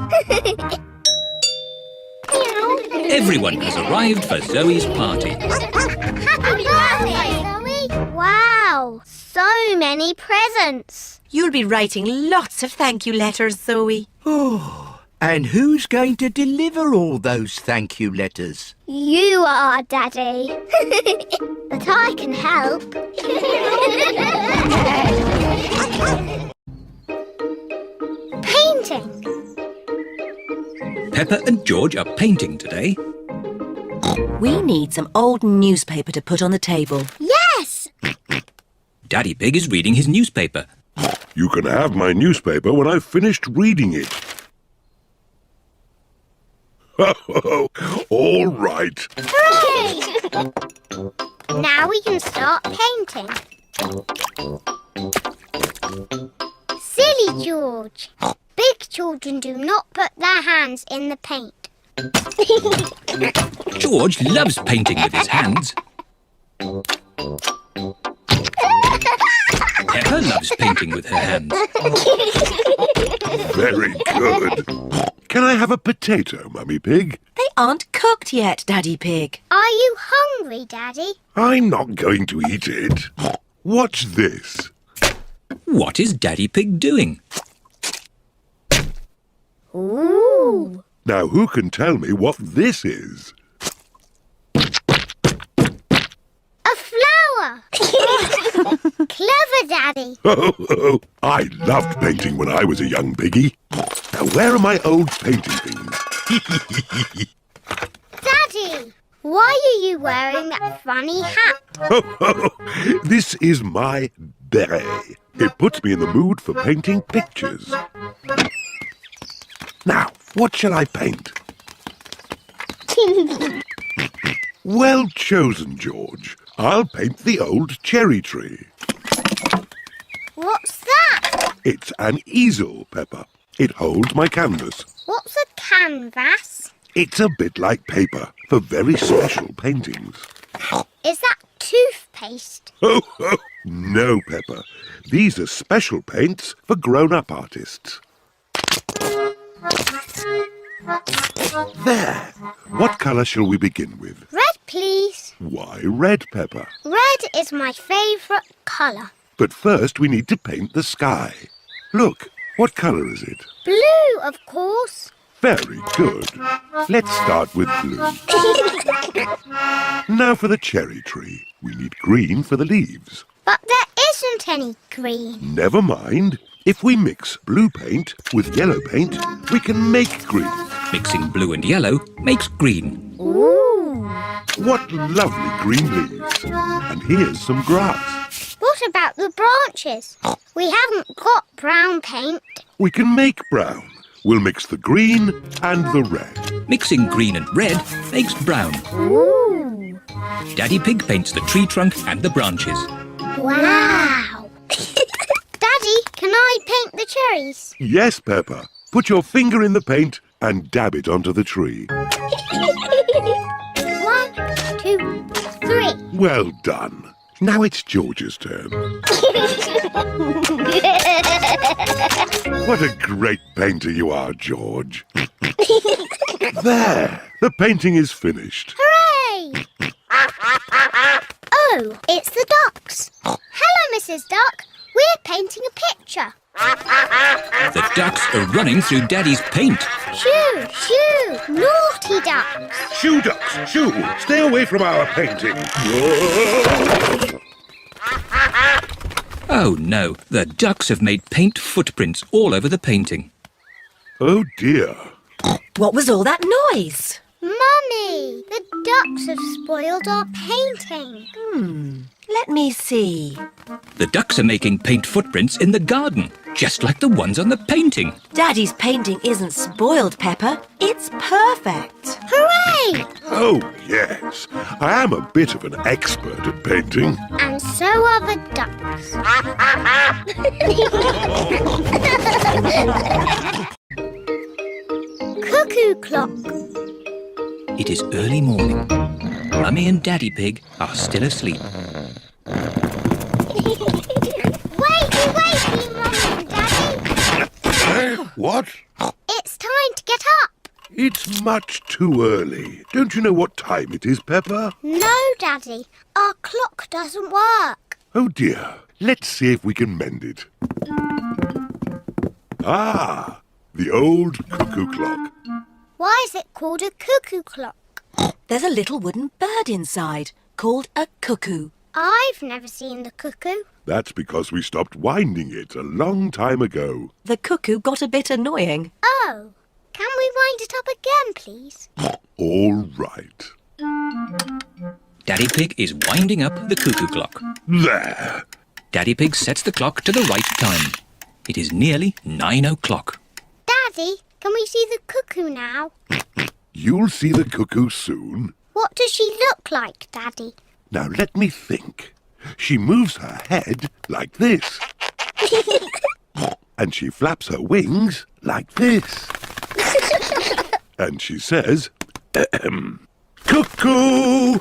Everyone has arrived for Zoe's party. Happy birthday, Zoe! Wow, so many presents. You'll be writing lots of thank you letters, Zoe. Oh, and who's going to deliver all those thank you letters? You are, Daddy. But I can help. Painting. Peppa and George are painting today. We need some old newspaper to put on the table. Yes! Daddy Pig is reading his newspaper. You can have my newspaper when I've finished reading it. All right. Hooray! Now we can start painting. Silly George. Big children do not put their hands in the paint. George loves painting with his hands. Peppa loves painting with her hands. Very good. Can I have a potato, Mummy Pig? They aren't cooked yet, Daddy Pig. Are you hungry, Daddy? I'm not going to eat it. What's this? What is Daddy Pig doing? Ooh. Now, who can tell me what this is? A flower. Clever, Daddy. Oh, I loved painting when I was a young piggy. Now, where are my old painting things? Daddy, why are you wearing that funny hat? This is my beret. It puts me in the mood for painting pictures. Now, what shall I paint? Well chosen, George. I'll paint the old cherry tree. What's that? It's an easel, Peppa. It holds my canvas. What's a canvas? It's a bit like paper for very special paintings. Is that toothpaste? Oh, no, Peppa. These are special paints for grown-up artists. There. What colour shall we begin with? Red, please. Why red, Peppa? Red is my favourite colour. But first we need to paint the sky. Look, what colour is it? Blue, of course. Very good. Let's start with blue. Now for the cherry tree. We need green for the leaves. But there isn't any green. Never mind. If we mix blue paint with yellow paint, we can make green. Mixing blue and yellow makes green. Ooh. What lovely green leaves. And here's some grass. What about the branches? We haven't got brown paint. We can make brown. We'll mix the green and the red. Mixing green and red makes brown. Ooh. Daddy Pig paints the tree trunk and the branches. Wow. Daddy, can I paint the cherries? Yes, Peppa. Put your finger in the paint and dab it onto the tree. 1, 2, Well done. Now it's George's turn. What a great painter you are, George. There! The painting is finished. Hooray! Oh, it's the ducks. Hello, Mrs. Duck. We're painting a picture. The ducks are running through Daddy's paint. Shoo, shoo, naughty ducks. Shoo, ducks, shoo! Stay away from our painting. Oh no, the ducks have made paint footprints all over the painting. Oh dear. What was all that noise? Mummy, the ducks have spoiled our painting. Let me see. The ducks are making paint footprints in the garden, just like the ones on the painting. Daddy's painting isn't spoiled, Peppa. It's perfect. Hooray! Oh, yes. I am a bit of an expert at painting. And so are the ducks. Cuckoo clock. It is early morning. Mummy and Daddy Pig are still asleep. Wakey, Mummy and Daddy. What? It's time to get up. It's much too early. Don't you know what time it is, Peppa? No, Daddy. Our clock doesn't work. Oh dear. Let's see if we can mend it. Ah, the old cuckoo clock. Why is it called a cuckoo clock? There's a little wooden bird inside called a cuckoo. I've never seen the cuckoo. That's because we stopped winding it a long time ago. The cuckoo got a bit annoying. Oh, can we wind it up again, please? All right. Daddy Pig is winding up the cuckoo clock. There. Daddy Pig sets the clock to the right time. It is nearly 9 o'clock. Daddy, can we see the cuckoo now? You'll see the cuckoo soon. What does she look like, Daddy? Now let me think. She moves her head like this. And she flaps her wings like this. And she says, cuckoo!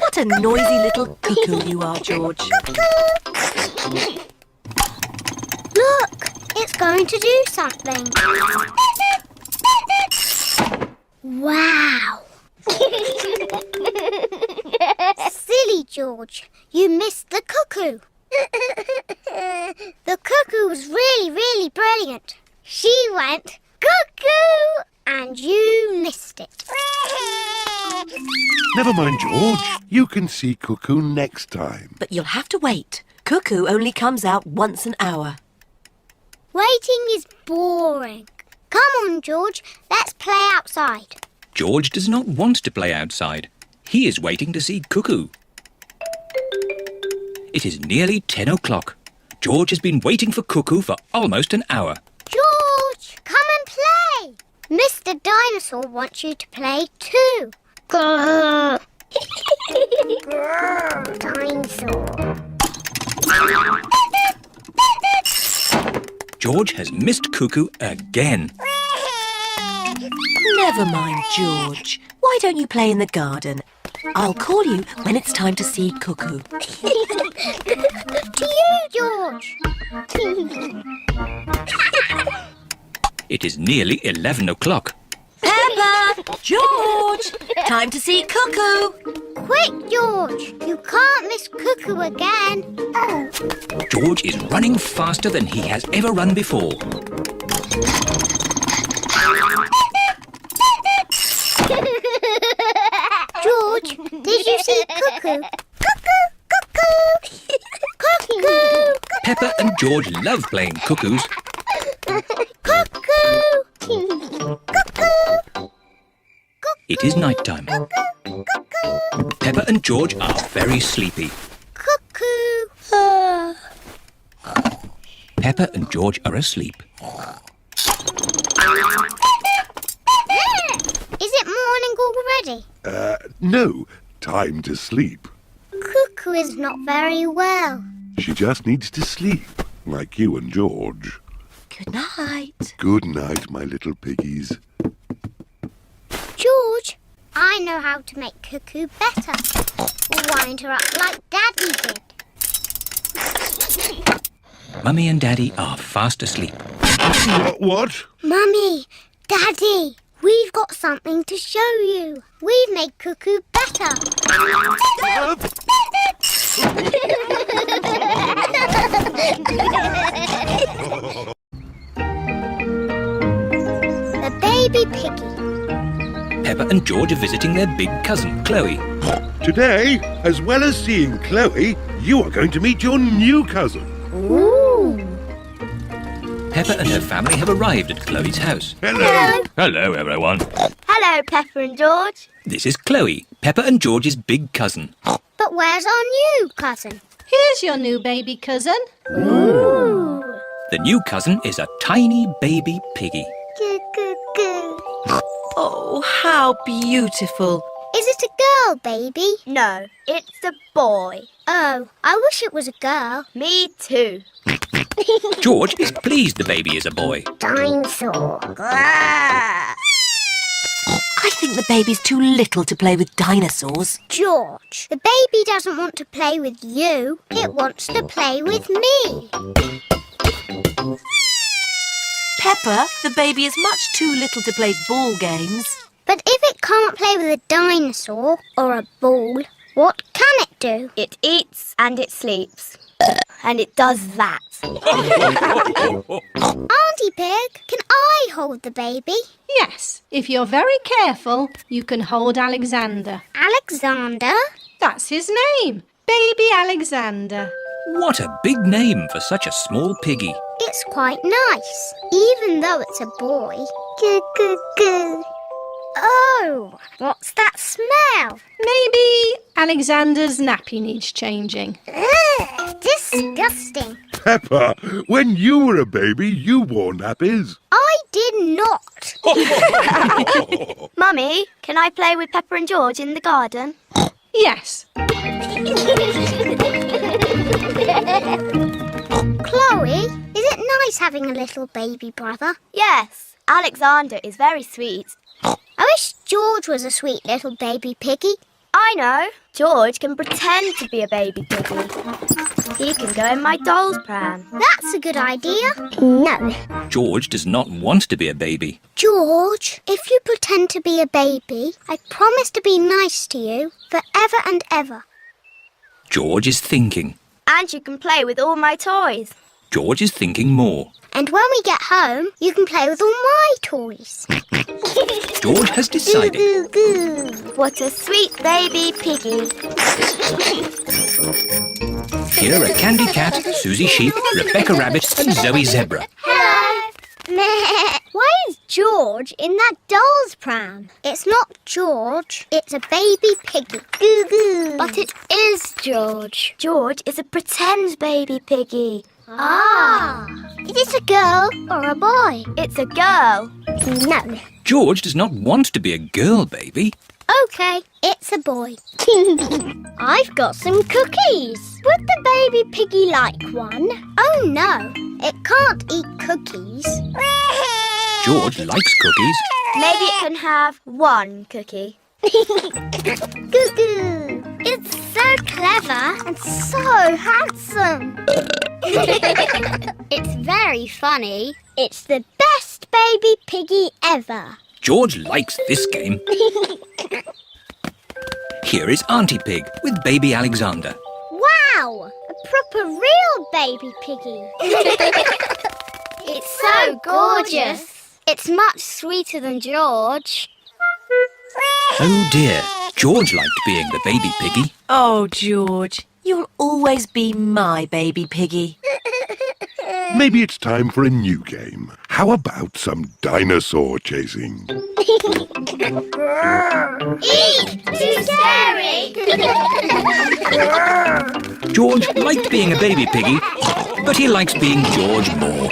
What a noisy little cuckoo you are, George. Look, it's going to do something. Wow. Silly George, you missed the cuckoo. The cuckoo was really, really brilliant. She went, cuckoo, and you missed it. Never mind, George. You can see Cuckoo next time. But you'll have to wait. Cuckoo only comes out once an hour. Waiting is boring. Come on, George, let's play outside. George does not want to play outside. He is waiting to see Cuckoo. It is nearly 10 o'clock. George has been waiting for Cuckoo for almost an hour. George, come and play. Mr. Dinosaur wants you to play too. Grrr. Grrr, dinosaur. George has missed Cuckoo again. Never mind, George. Why don't you play in the garden? I'll call you when it's time to see Cuckoo. To you, George. It is nearly 11 o'clock. Peppa! George! Time to see Cuckoo! Quick, George. You can't miss Cuckoo again. George is running faster than he has ever run before. George, did you see Cuckoo? Cuckoo, cuckoo. Cuckoo. Peppa and George love playing cuckoos. Cuckoo. Cuckoo. It is night time. Peppa and George are very sleepy. Cuckoo. Peppa and George are asleep. Is it morning already? No. Time to sleep. Cuckoo is not very well. She just needs to sleep, like you and George. Good night. Good night, my little piggies. George, I know how to make Cuckoo better. Wind her up like Daddy did. Mummy and Daddy are fast asleep. What? Mummy, Daddy, we've got something to show you. We've made Cuckoo better. The baby piggy. Peppa and George are visiting their big cousin, Chloe. Today, as well as seeing Chloe, you are going to meet your new cousin. Ooh. Peppa and her family have arrived at Chloe's house. Hello. Hello, everyone. Hello, Peppa and George. This is Chloe, Peppa and George's big cousin. But where's our new cousin? Here's your new baby cousin. Ooh. The new cousin is a tiny baby piggy. Cuckoo. Oh, how beautiful. Is it a girl, baby? No, it's a boy. Oh, I wish it was a girl. Me too. George is pleased the baby is a boy. Dinosaur. I think the baby's too little to play with dinosaurs. George, the baby doesn't want to play with you. It wants to play with me. Peppa, the baby is much too little to play ball games. But if it can't play with a dinosaur or a ball, what can it do? It eats and it sleeps. And it does that. Auntie Pig, can I hold the baby? Yes, if you're very careful, you can hold Alexander. Alexander? That's his name, Baby Alexander. What a big name for such a small piggy. It's quite nice, even though it's a boy. Cuckoo. Oh, what's that smell? Maybe Alexander's nappy needs changing. Ugh, disgusting. Peppa, when you were a baby, you wore nappies. I did not. Mummy, can I play with Peppa and George in the garden? Yes. Chloe, is it nice having a little baby brother? Yes, Alexander is very sweet. I wish George was a sweet little baby piggy. I know. George can pretend to be a baby piggy. He can go in my doll's pram. That's a good idea. No. George does not want to be a baby. George, if you pretend to be a baby, I promise to be nice to you forever and ever. George is thinking. And you can play with all my toys. George is thinking more. And when we get home, you can play with all my toys. George has decided. Goo, goo, goo. What a sweet baby piggy. Here are Candy Cat, Susie Sheep, Rebecca Rabbit and Zoe Zebra. Hello. Meh. Why is George in that doll's pram? It's not George, it's a baby piggy. Goo goo. But it is George. George is a pretend baby piggy. Ah. Is it a girl or a boy? It's a girl. No. George does not want to be a girl baby. Okay, it's a boy. I've got some cookies. Would the baby piggy like one? Oh no, it can't eat cookies. George likes cookies. Maybe it can have one cookie. Cuckoo! It's so clever and so handsome. It's very funny. It's the best baby piggy ever. George likes this game. Here is Auntie Pig with baby Alexander. Wow! A proper real baby piggy. It's so gorgeous. It's much sweeter than George. Oh dear, George liked being the baby piggy. Oh, George, you'll always be my baby piggy. Maybe it's time for a new game. How about some dinosaur chasing? Eek! Too scary! George liked being a baby piggy, but he likes being George more.